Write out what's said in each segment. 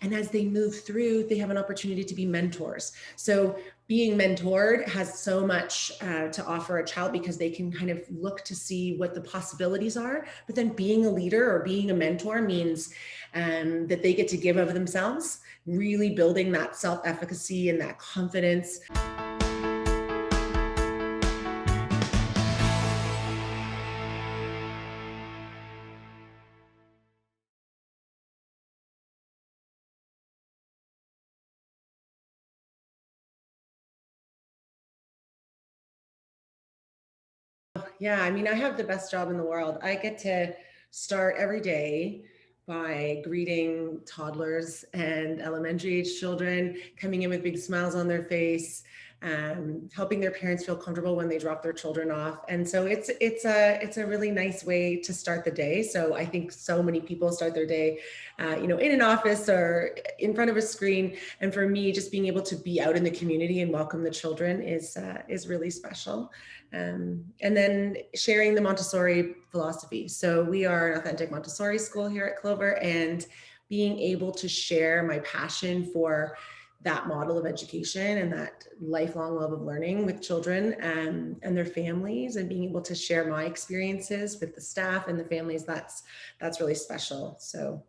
And as they move through, they have an opportunity to be mentors. So being mentored has so much to offer a child, because they can kind of look to see what the possibilities are. But then being a leader or being a mentor means that they get to give of themselves, really building that self-efficacy and that confidence. Yeah, I mean, I have the best job in the world. I get to start every day by greeting toddlers and elementary age children, coming in with big smiles on their face, helping their parents feel comfortable when they drop their children off. And so it's a really nice way to start the day. So I think so many people start their day, in an office or in front of a screen. And for me, just being able to be out in the community and welcome the children is really special. And then sharing the Montessori philosophy. So we are an authentic Montessori school here at Clover, and being able to share my passion for that model of education and that lifelong love of learning with children and their families, and being able to share my experiences with the staff and the families, that's really special. So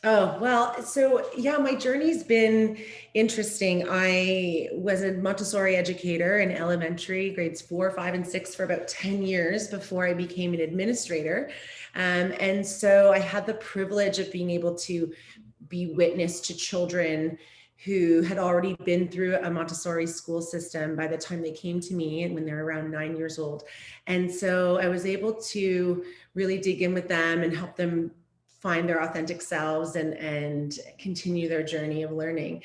oh, well, so yeah, my journey's been interesting. I was a Montessori educator in elementary, grades 4, 5, and 6 for about 10 years before I became an administrator. And so I had the privilege of being able to be witness to children who had already been through a Montessori school system by the time they came to me, and when they're around 9 years old. And so I was able to really dig in with them and help them find their authentic selves and continue their journey of learning,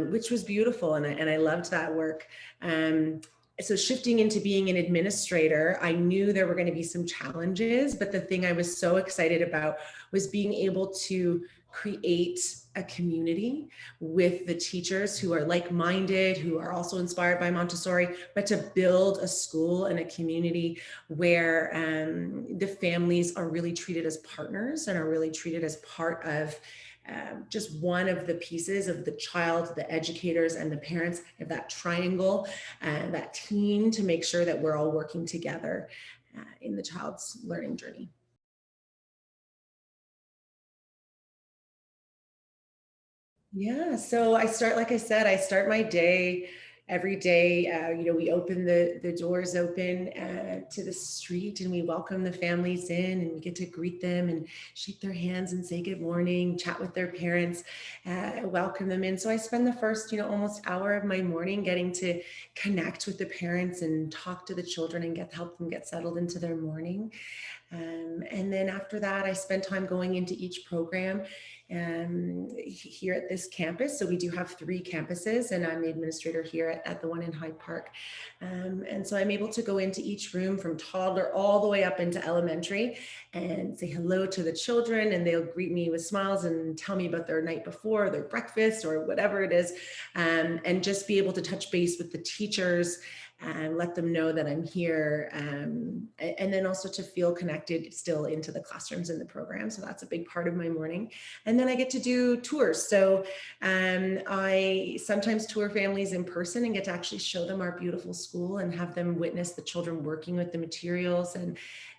which was beautiful. And I loved that work. So shifting into being an administrator, I knew there were going to be some challenges, but the thing I was so excited about was being able to create a community with the teachers who are like-minded, who are also inspired by Montessori, but to build a school and a community where the families are really treated as partners and are really treated as part of just one of the pieces of the child, the educators, and the parents, of that triangle, that team, to make sure that we're all working together in the child's learning journey. Yeah, so like I said, I start my day every day. We open the doors open to the street, and we welcome the families in, and we get to greet them and shake their hands and say good morning, chat with their parents, welcome them in. So I spend the first, almost hour of my morning getting to connect with the parents and talk to the children and help them get settled into their morning. And then after that, I spend time going into each program here at this campus. So we do have 3 campuses, and I'm the administrator here at the one in Hyde Park. And so I'm able to go into each room from toddler all the way up into elementary and say hello to the children, and they'll greet me with smiles and tell me about their night before, their breakfast, or whatever it is, and just be able to touch base with the teachers and let them know that I'm here, and then also to feel connected still into the classrooms and the program. So that's a big part of my morning. And then I get to do tours. So I sometimes tour families in person and get to actually show them our beautiful school and have them witness the children working with the materials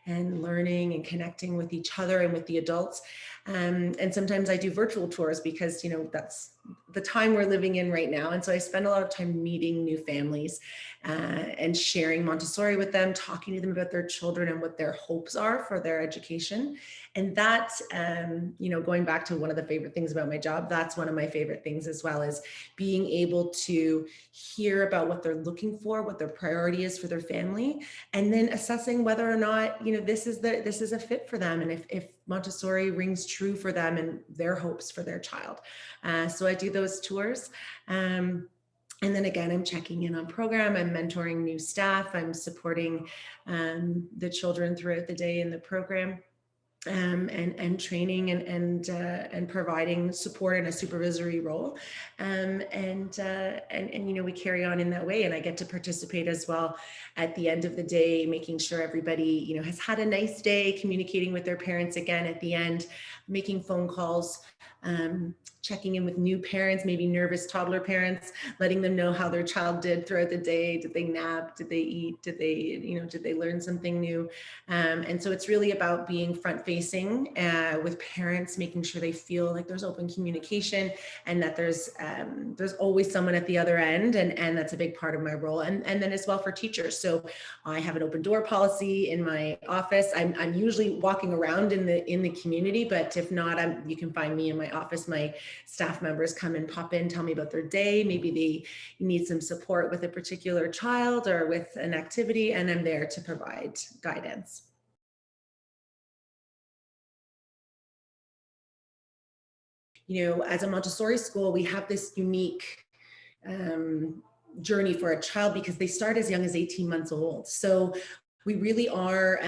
and learning and connecting with each other and with the adults. And sometimes I do virtual tours because, that's the time we're living in right now. And so I spend a lot of time meeting new families and sharing Montessori with them, talking to them about their children and what their hopes are for their education. And that, going back to one of the favorite things about my job, that's one of my favorite things as well, is being able to hear about what they're looking for, what their priority is for their family, and then assessing whether or not, this is a fit for them, and if Montessori rings true for them and their hopes for their child. So I do those tours. And then again, I'm checking in on program, I'm mentoring new staff, I'm supporting the children throughout the day in the program. and training and providing support in a supervisory role, and you know, we carry on in that way, and I get to participate as well at the end of the day, making sure everybody, you know, has had a nice day, communicating with their parents again at the end, making phone calls, checking in with new parents, maybe nervous toddler parents, letting them know how their child did throughout the day. Did they nap? Did they eat? Did they, you know, did they learn something new? And so it's really about being front facing with parents, making sure they feel like there's open communication and that there's always someone at the other end. And that's a big part of my role. And then as well for teachers. So I have an open door policy in my office. I'm usually walking around in the community, but if not, you can find me in my office. My staff members come and pop in, tell me about their day. Maybe they need some support with a particular child or with an activity, and I'm there to provide guidance. You know, as a Montessori school, we have this unique um, journey for a child because they start as young as 18 months old. So we really are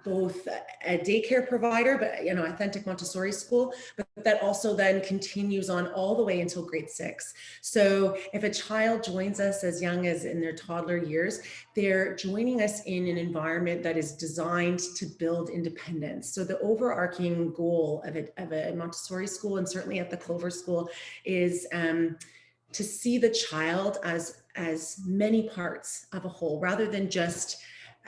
both a daycare provider, but you know, authentic Montessori school, but that also then continues on all the way until grade 6. So if a child joins us as young as in their toddler years, they're joining us in an environment that is designed to build independence. So the overarching goal of a Montessori school, and certainly at the Clover school, is to see the child as many parts of a whole, rather than just,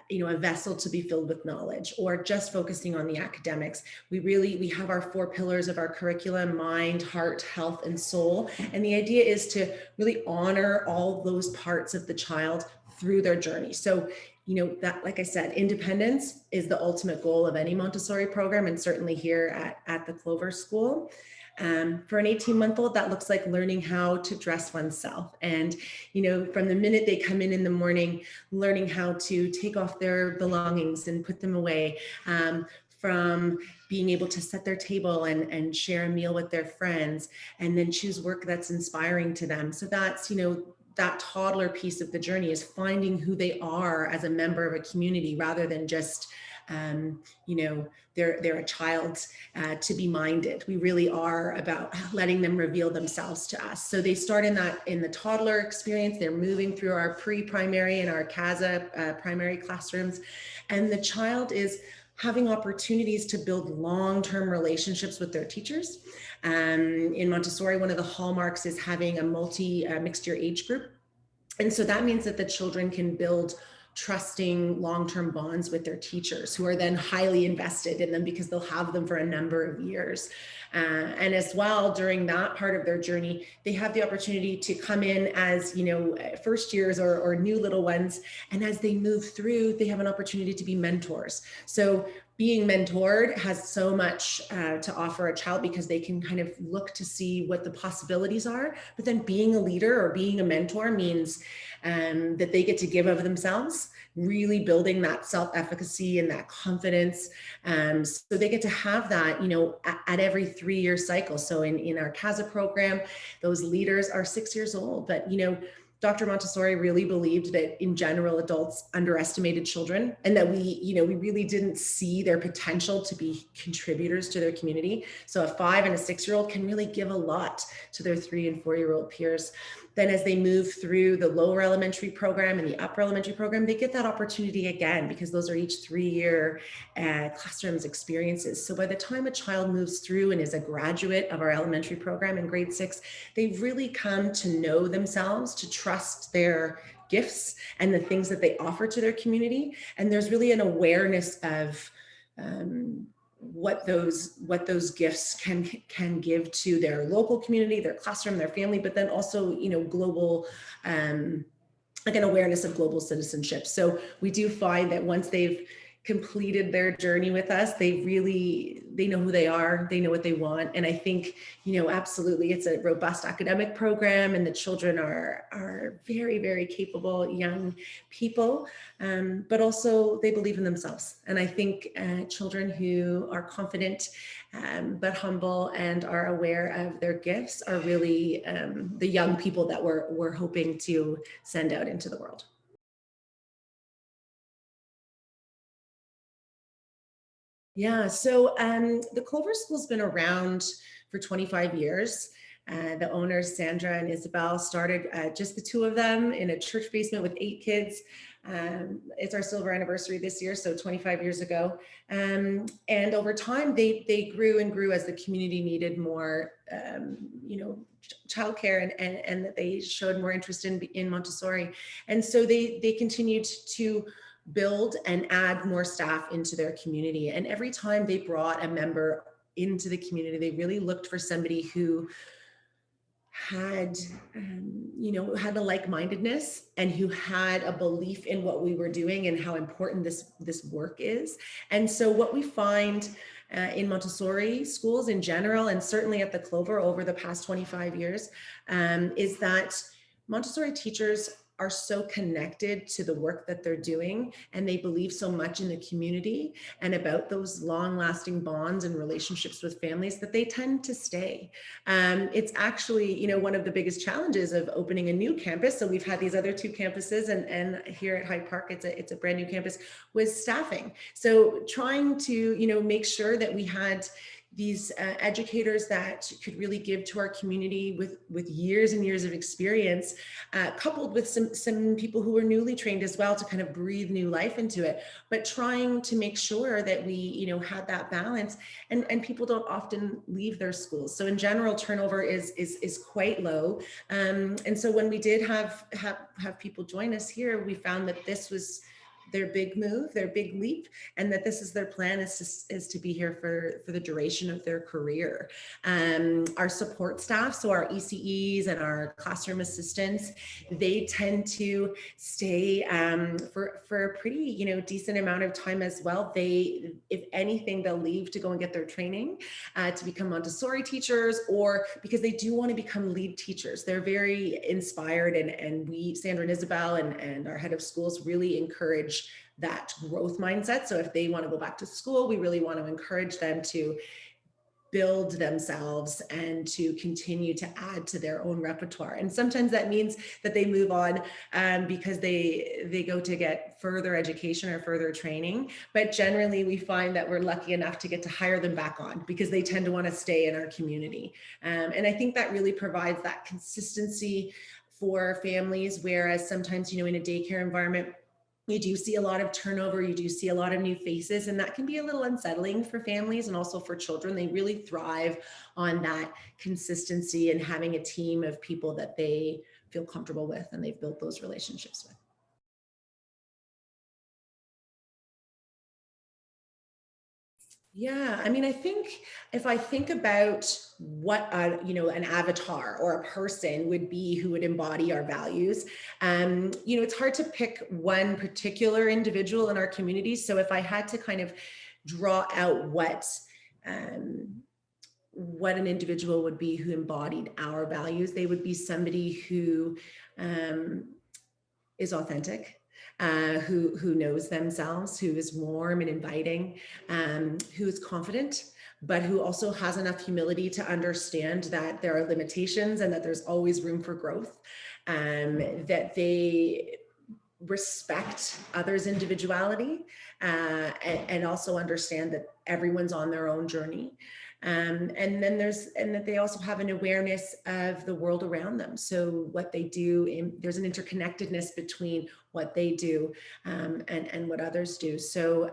you know, a vessel to be filled with knowledge or just focusing on the academics. We have our 4 pillars of our curriculum: mind, heart, health, and soul. And the idea is to really honor all those parts of the child through their journey. So, you know, that, like I said, independence is the ultimate goal of any Montessori program, and certainly here at the Clover School. For an 18-month-old, that looks like learning how to dress oneself. And, you know, from the minute they come in the morning, learning how to take off their belongings and put them away, from being able to set their table and share a meal with their friends, and then choose work that's inspiring to them. So that's, you know, that toddler piece of the journey is finding who they are as a member of a community, rather than just, you know, they're a child to be minded. We really are about letting them reveal themselves to us. So they start in the toddler experience. They're moving through our pre-primary and our CASA primary classrooms, and the child is having opportunities to build long-term relationships with their teachers. In Montessori, one of the hallmarks is having a mixed year age group. And so that means that the children can build trusting long-term bonds with their teachers, who are then highly invested in them because they'll have them for a number of years. And as well, during that part of their journey, they have the opportunity to come in as, you know, first years or new little ones. And as they move through, they have an opportunity to be mentors. So being mentored has so much to offer a child, because they can kind of look to see what the possibilities are. But then being a leader or being a mentor means that they get to give of themselves, really building that self-efficacy and that confidence. So they get to have that, you know, at every 3-year cycle. So in our CASA program, those leaders are 6 years old, but, you know, Dr. Montessori really believed that in general, adults underestimated children, and that we really didn't see their potential to be contributors to their community. So a 5 and a 6-year-old can really give a lot to their 3 and 4-year-old peers. Then as they move through the lower elementary program and the upper elementary program, they get that opportunity again, because those are each 3-year classrooms experiences. So by the time a child moves through and is a graduate of our elementary program in grade 6, they've really come to know themselves, to trust their gifts and the things that they offer to their community. And there's really an awareness of what those gifts can give to their local community, their classroom, their family, but then also, you know, global, like an awareness of global citizenship. So we do find that once they've completed their journey with us, they know who they are, they know what they want. And I think, you know, absolutely, it's a robust academic program, and the children are very, very capable young people, but also they believe in themselves. And I think children who are confident, but humble, and are aware of their gifts are really the young people that we're hoping to send out into the world. Yeah, so the Clover School's been around for 25 years. The owners, Sandra and Isabel, started just the two of them in a church basement with 8 kids. It's our silver anniversary this year, so 25 years ago. And over time, they grew and grew as the community needed more, childcare, and that they showed more interest in Montessori. And so they continued to build and add more staff into their community. And every time they brought a member into the community, they really looked for somebody who had had a like-mindedness and who had a belief in what we were doing and how important this work is. And so what we find in Montessori schools in general, and certainly at the Clover over the past 25 years, is that Montessori teachers are so connected to the work that they're doing, and they believe so much in the community and about those long-lasting bonds and relationships with families that they tend to stay. It's actually, one of the biggest challenges of opening a new campus. So we've had these other two campuses, and here at Hyde Park, it's a brand new campus, was staffing. So trying to, make sure that we had these educators that could really give to our community with years and years of experience, coupled with some people who were newly trained as well to kind of breathe new life into it, but trying to make sure that we had that balance. And people don't often leave their schools, so in general turnover is quite low. And so when we did have people join us here, we found that this was their big move, their big leap, and that this is their plan, is to be here for the duration of their career. Our support staff, so our ECEs and our classroom assistants, they tend to stay for a pretty decent amount of time as well. They, if anything, they'll leave to go and get their training to become Montessori teachers, or because they do want to become lead teachers. They're very inspired, and we, Sandra and Isabel and our head of schools, really encourage that growth mindset. So if they want to go back to school, we really want to encourage them to build themselves and to continue to add to their own repertoire. And sometimes that means that they move on because they go to get further education or further training. But generally, we find that we're lucky enough to get to hire them back on because they tend to want to stay in our community. And I think that really provides that consistency for families, whereas sometimes, in a daycare environment, you do see a lot of turnover, you do see a lot of new faces, and that can be a little unsettling for families and also for children. They really thrive on that consistency and having a team of people that they feel comfortable with and they've built those relationships with. Yeah, I mean, I think if I think about what an avatar or a person would be who would embody our values, it's hard to pick one particular individual in our community. So if I had to kind of draw out um, what an individual would be who embodied our values, they would be somebody who um, is authentic, who knows themselves, who is warm and inviting, who is confident, but who also has enough humility to understand that there are limitations and that there's always room for growth, that they respect others' individuality, and also understand that everyone's on their own journey. And that they also have an awareness of the world around them. So what they do, there's an interconnectedness between what they do and what others do. So,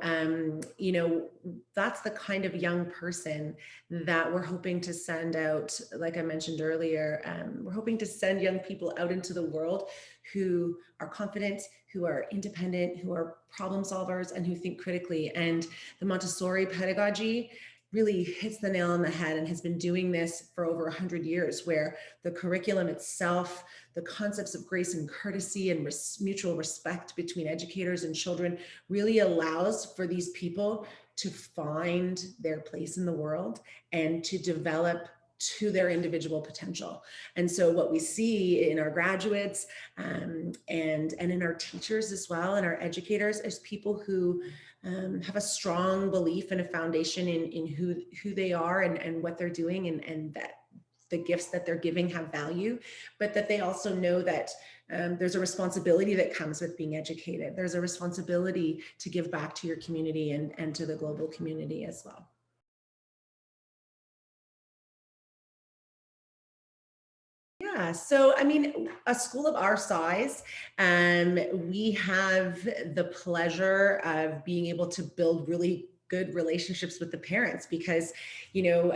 that's the kind of young person that we're hoping to send out. Like I mentioned earlier, we're hoping to send young people out into the world who are confident, who are independent, who are problem solvers, and who think critically. And the Montessori pedagogy really hits the nail on the head and has been doing this for over 100 years, where the curriculum itself, the concepts of grace and courtesy and mutual respect between educators and children really allows for these people to find their place in the world and to develop to their individual potential. And so what we see in our graduates and in our teachers as well, and our educators, is people who have a strong belief and a foundation in who they are and what they're doing, and that the gifts that they're giving have value, but that they also know that There's a responsibility that comes with being educated. There's a responsibility to give back to your community and to the global community as well. Yeah, so I mean, a school of our size, we have the pleasure of being able to build really good relationships with the parents because, you know,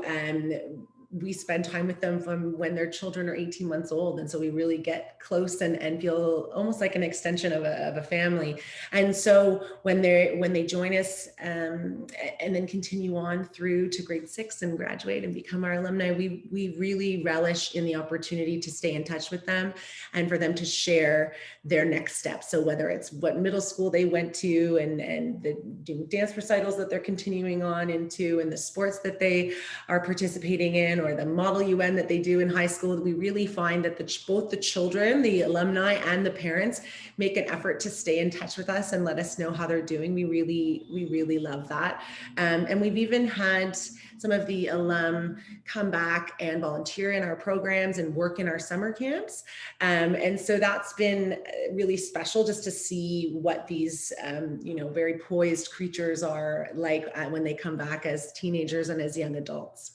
we spend time with them from when their children are 18 months old. And so we really get close and feel almost like an extension of a family. And so when they join us and then continue on through to grade 6 and graduate and become our alumni, we really relish in the opportunity to stay in touch with them and for them to share their next steps. So whether it's what middle school they went to and the dance recitals that they're continuing on into and the sports that they are participating in or the model UN that they do in high school, we really find that both the children, the alumni and the parents make an effort to stay in touch with us and let us know how they're doing. We really love that. And we've even had some of the alum come back and volunteer in our programs and work in our summer camps. And so that's been really special just to see what these, very poised creatures are like when they come back as teenagers and as young adults.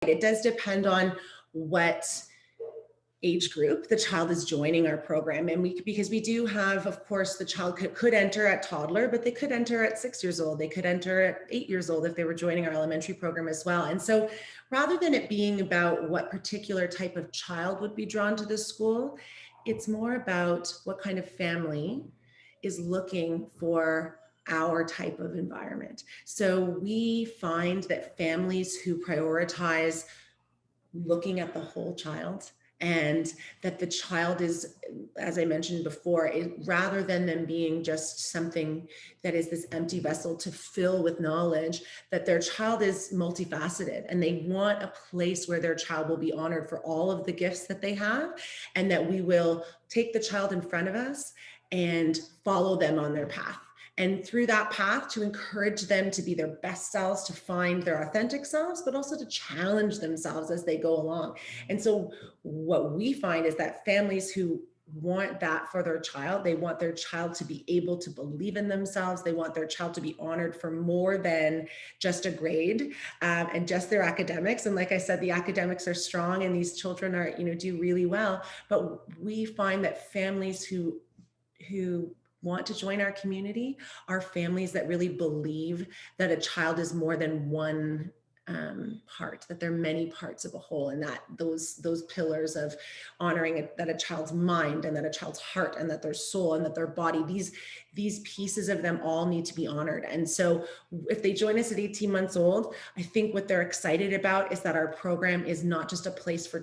It does depend on what age group the child is joining our program. And because we do have, of course, the child could enter at toddler, but they could enter at 6 years old. They could enter at 8 years old if they were joining our elementary program as well. And so rather than it being about what particular type of child would be drawn to the school, it's more about what kind of family is looking for our type of environment. So we find that families who prioritize looking at the whole child and that the child is, as I mentioned before, rather than them being just something that is this empty vessel to fill with knowledge, that their child is multifaceted and they want a place where their child will be honored for all of the gifts that they have, and that we will take the child in front of us and follow them on their path. And through that path, to encourage them to be their best selves, to find their authentic selves, but also to challenge themselves as they go along. And so what we find is that families who want that for their child, they want their child to be able to believe in themselves. They want their child to be honored for more than just a grade and just their academics. And like I said, the academics are strong and these children are, do really well. But we find that families who want to join our community are families that really believe that a child is more than one part, that there are many parts of a whole, and that those pillars of honoring that a child's mind and that a child's heart and that their soul and that their body, these pieces of them all need to be honored. And so if they join us at 18 months old, I think what they're excited about is that our program is not just a place for a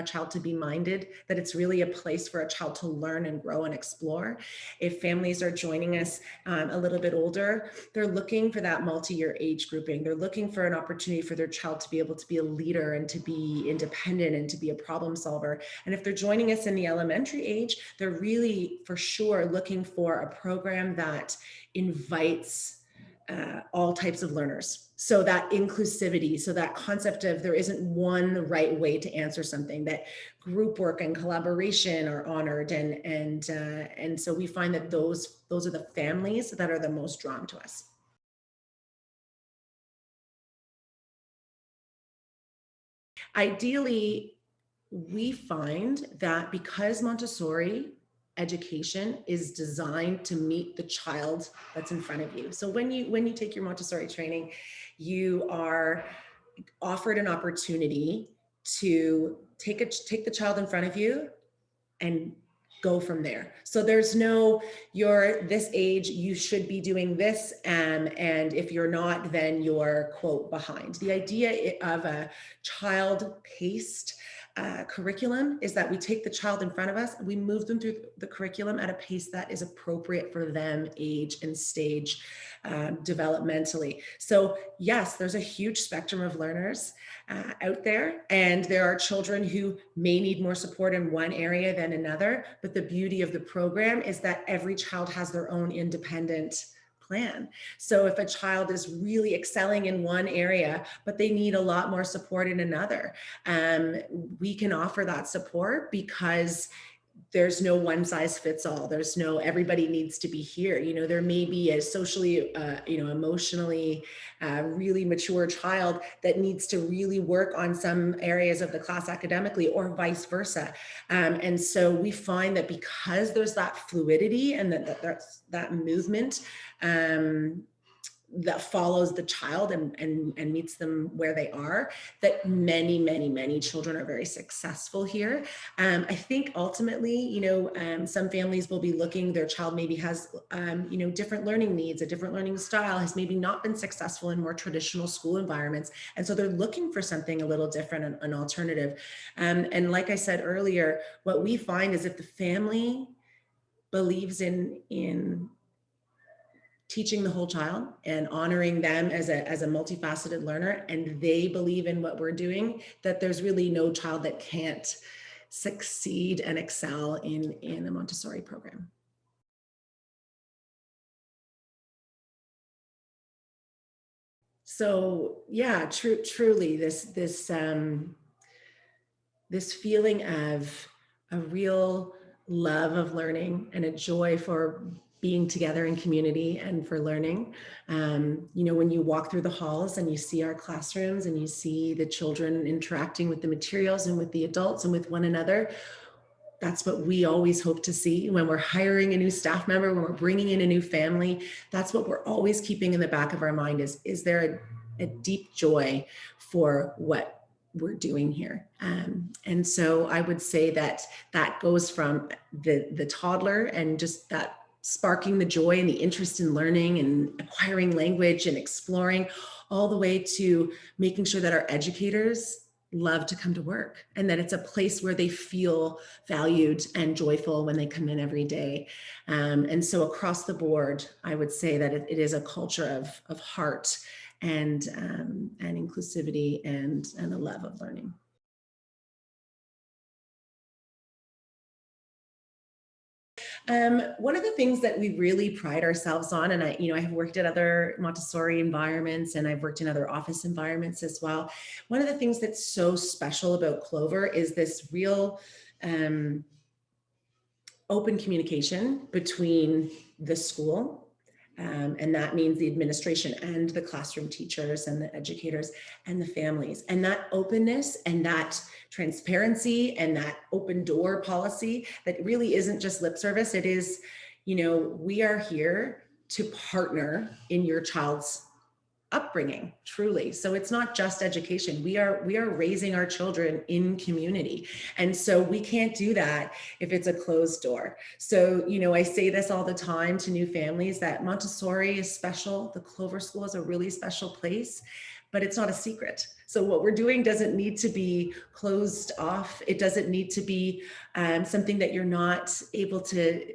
child to be minded, that it's really a place for a child to learn and grow and explore. If families are joining us a little bit older, they're looking for that multi-year age grouping. They're looking for an opportunity for their child to be able to be a leader and to be independent and to be a problem solver. And if they're joining us in the elementary age, they're really for sure looking for a program that invites all types of learners. So that inclusivity, so that concept of there isn't one right way to answer something, that group work and collaboration are honored. And so we find that those are the families that are the most drawn to us. Ideally, we find that because Montessori education is designed to meet the child that's in front of you. So when you take your Montessori training, you are offered an opportunity to take the child in front of you and go from there. So there's no, you're this age, you should be doing this. And if you're not, then you're quote behind. The idea of a child-paced curriculum is that we take the child in front of us, we move them through the curriculum at a pace that is appropriate for them, age and stage developmentally. So yes, there's a huge spectrum of learners out there, and there are children who may need more support in one area than another. But the beauty of the program is that every child has their own independent plan. So if a child is really excelling in one area, but they need a lot more support in another, we can offer that support because there's no one size fits all. There's no, everybody needs to be here. You know, there may be a socially, emotionally really mature child that needs to really work on some areas of the class academically, or vice versa. And so we find that because there's that fluidity and that movement, that follows the child and meets them where they are, that many children are very successful here. I think ultimately, some families will be looking, their child maybe has, different learning needs, a different learning style, has maybe not been successful in more traditional school environments. And so they're looking for something a little different, an alternative. And like I said earlier, what we find is if the family believes in teaching the whole child and honoring them as a multifaceted learner, and they believe in what we're doing, that there's really no child that can't succeed and excel in a Montessori program. So yeah, truly this feeling of a real love of learning and a joy for being together in community and for learning. When you walk through the halls and you see our classrooms and you see the children interacting with the materials and with the adults and with one another, that's what we always hope to see when we're hiring a new staff member, when we're bringing in a new family. That's what we're always keeping in the back of our mind is there a deep joy for what we're doing here. And so I would say that goes from the toddler and just that sparking the joy and the interest in learning and acquiring language and exploring, all the way to making sure that our educators love to come to work and that it's a place where they feel valued and joyful when they come in every day. And so across the board, I would say that it is a culture of heart and inclusivity and a love of learning. One of the things that we really pride ourselves on, and I have worked at other Montessori environments and I've worked in other office environments as well. One of the things that's so special about Clover is this real open communication between the school, and that means the administration and the classroom teachers and the educators and the families. And that openness and that transparency and that open door policy that really isn't just lip service. It is, we are here to partner in your child's upbringing, truly. So it's not just education. We are raising our children in community. And so we can't do that if it's a closed door. So, I say this all the time to new families that Montessori is special. The Clover School is a really special place, but it's not a secret. So what we're doing doesn't need to be closed off. It doesn't need to be something that you're not able to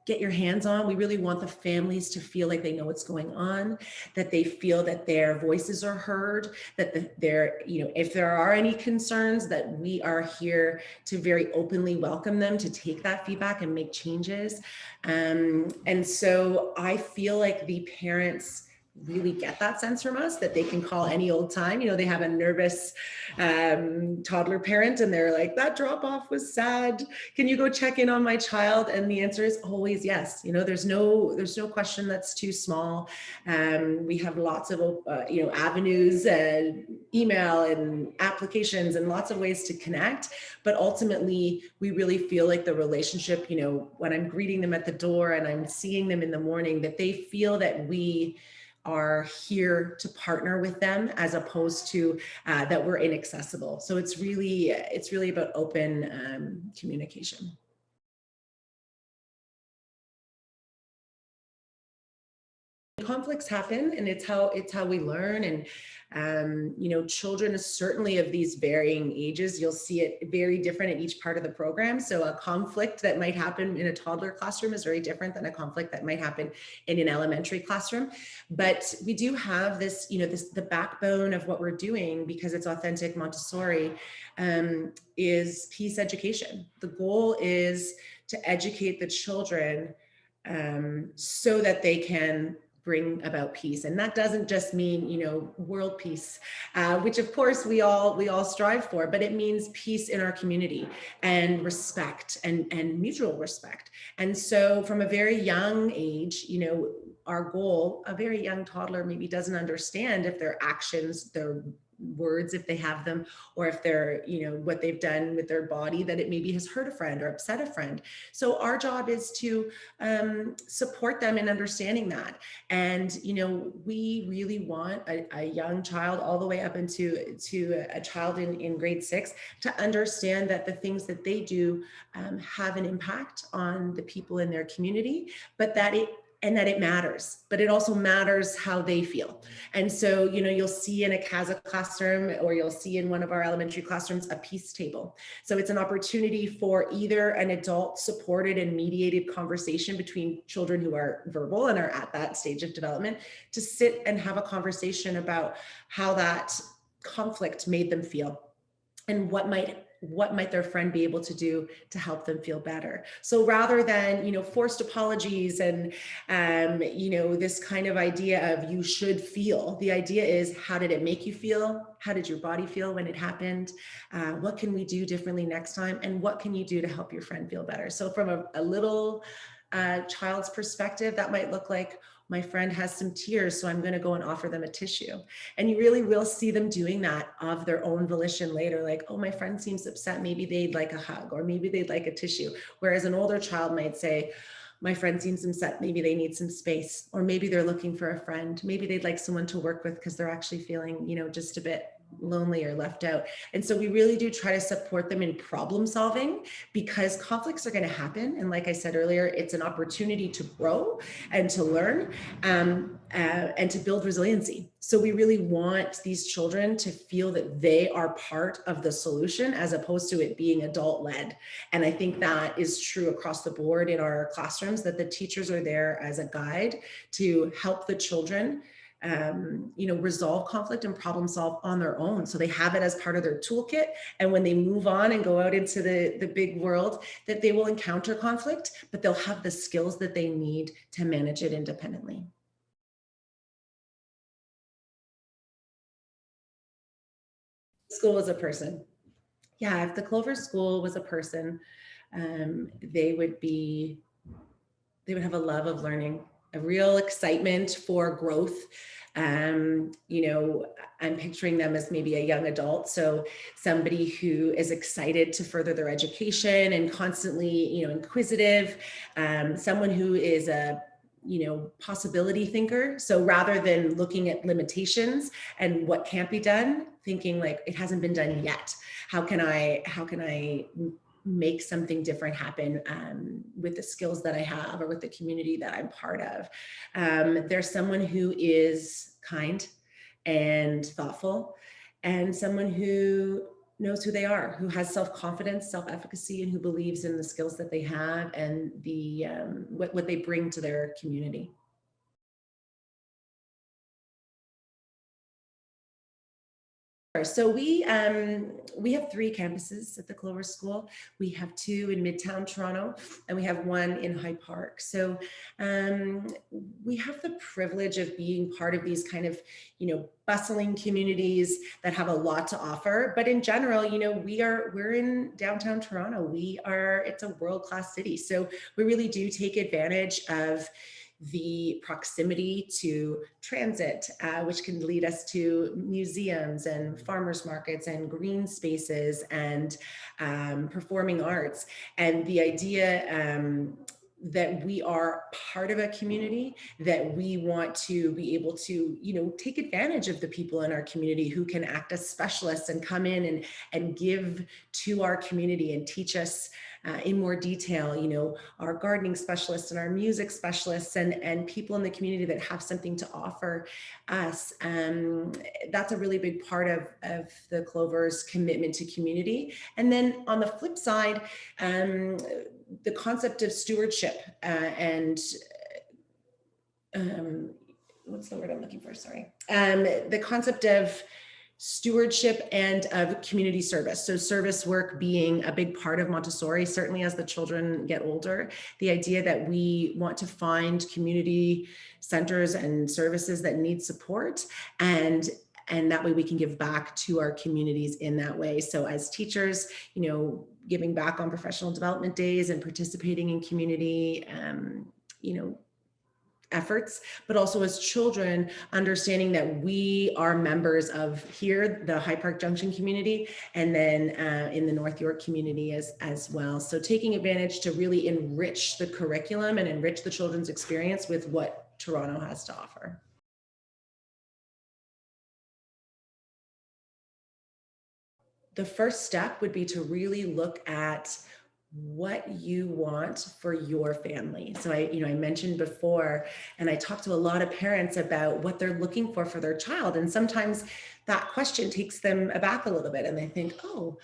get your hands on. We really want the families to feel like they know what's going on, that they feel that their voices are heard, that if there are any concerns, that we are here to very openly welcome them to take that feedback and make changes. And so I feel like the parents really get that sense from us, that they can call any old time. They have a nervous toddler parent and they're like, that drop off was sad. Can you go check in on my child? And the answer is always yes. There's no question that's too small. We have lots of avenues and email and applications and lots of ways to connect. But ultimately, we really feel like the relationship, when I'm greeting them at the door and I'm seeing them in the morning, that they feel that we are here to partner with them as opposed to that we're inaccessible. So it's really about open communication. Conflicts happen, and it's how we learn. And children is certainly of these varying ages. You'll see it very different in each part of the program. So a conflict that might happen in a toddler classroom is very different than a conflict that might happen in an elementary classroom. But we do have this, the backbone of what we're doing, because it's authentic Montessori, is peace education. The goal is to educate the children so that they can bring about peace. And that doesn't just mean, you know, world peace, which of course we all strive for, but it means peace in our community and respect and mutual respect. And so from a very young age, you know, our goal, a very young toddler maybe doesn't understand if their actions, their words, if they have them, or if they're, you know, what they've done with their body, that it maybe has hurt a friend or upset a friend. So our job is to support them in understanding that. And, you know, we really want a young child all the way up into a child in grade 6 to understand that the things that they do have an impact on the people in their community, but that it matters, but it also matters how they feel. And so, you know, you'll see in a CASA classroom, or you'll see in one of our elementary classrooms, a peace table. So it's an opportunity for either an adult supported and mediated conversation between children who are verbal and are at that stage of development to sit and have a conversation about how that conflict made them feel and what might their friend be able to do to help them feel better. So rather than, you know, forced apologies and, you know, this kind of idea of you should feel, the idea is, how did it make you feel? How did your body feel when it happened? What can we do differently next time? And what can you do to help your friend feel better? So from a little child's perspective, that might look like, my friend has some tears, so I'm going to go and offer them a tissue. And you really will see them doing that of their own volition later, like, oh, my friend seems upset, maybe they'd like a hug, or maybe they'd like a tissue. Whereas an older child might say, my friend seems upset, maybe they need some space, or maybe they're looking for a friend, maybe they'd like someone to work with because they're actually feeling, you know, just a bit lonely or left out. And so we really do try to support them in problem solving, because conflicts are going to happen. And like I said earlier, it's an opportunity to grow and to learn and to build resiliency. So we really want these children to feel that they are part of the solution, as opposed to it being adult led. And I think that is true across the board in our classrooms, that the teachers are there as a guide to help the children you know, resolve conflict and problem solve on their own. So they have it as part of their toolkit. And when they move on and go out into the big world, that they will encounter conflict, but they'll have the skills that they need to manage it independently. School is a person. Yeah, if the Clover School was a person, they would be, they would have a love of learning, a real excitement for growth. You know, I'm picturing them as maybe a young adult. So somebody who is excited to further their education and constantly, you know, inquisitive, someone who is a, you know, possibility thinker. So rather than looking at limitations and what can't be done, thinking like, it hasn't been done yet. How can I make something different happen with the skills that I have, or with the community that I'm part of? There's someone who is kind and thoughtful, and someone who knows who they are, who has self-confidence, self-efficacy, and who believes in the skills that they have and the what they bring to their community. So we have 3 campuses at the Clover School. We have 2 in Midtown Toronto, and we have 1 in Hyde Park. So we have the privilege of being part of these kind of, you know, bustling communities that have a lot to offer. But in general, you know, we're in downtown Toronto. It's a world-class city. So we really do take advantage of the proximity to transit, which can lead us to museums and farmers markets and green spaces and performing arts. And the idea that we are part of a community, that we want to be able to, you know, take advantage of the people in our community who can act as specialists and come in and give to our community and teach us in more detail, you know, our gardening specialists and our music specialists and people in the community that have something to offer us. That's a really big part of the Clover's commitment to community. And then on the flip side, the concept of stewardship and what's the word I'm looking for? Sorry. The concept of stewardship and of community service. So service work being a big part of Montessori, certainly as the children get older, the idea that we want to find community centers and services that need support, and that way we can give back to our communities in that way. So as teachers, giving back on professional development days and participating in community, efforts, but also as children, understanding that we are members of here, the High Park Junction community, and then in the North York community as well. So taking advantage to really enrich the curriculum and enrich the children's experience with what Toronto has to offer. The first step would be to really look at what you want for your family. So I mentioned before, and I talked to a lot of parents about what they're looking for their child. And sometimes that question takes them aback a little bit and they think, oh,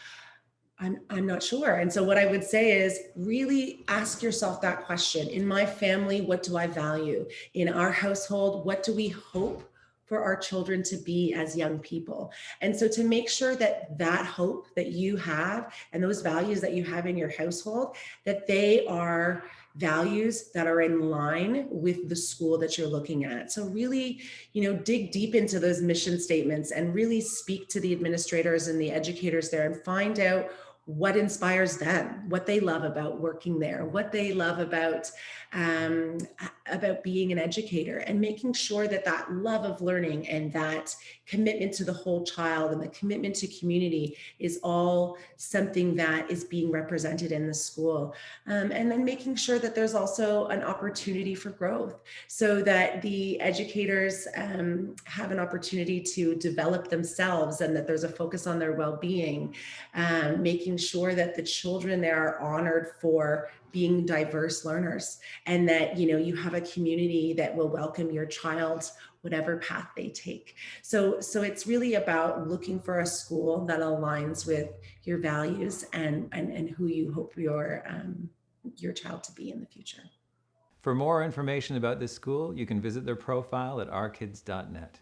I'm not sure. And so what I would say is really ask yourself that question. In my family, what do I value? In our household, what do we hope for our children to be as young people? And so to make sure that that hope that you have and those values that you have in your household, that they are values that are in line with the school that you're looking at. So really, dig deep into those mission statements and really speak to the administrators and the educators there and find out what inspires them, what they love about working there, what they love about being an educator, and making sure that that love of learning and that commitment to the whole child and the commitment to community is all something that is being represented in the school. And then making sure that there's also an opportunity for growth so that the educators have an opportunity to develop themselves and that there's a focus on their well-being, making sure that the children there are honored for being diverse learners, and that you have a community that will welcome your child whatever path they take. So it's really about looking for a school that aligns with your values and who you hope your child to be in the future. For more information about this school, you can visit their profile at ourkids.net.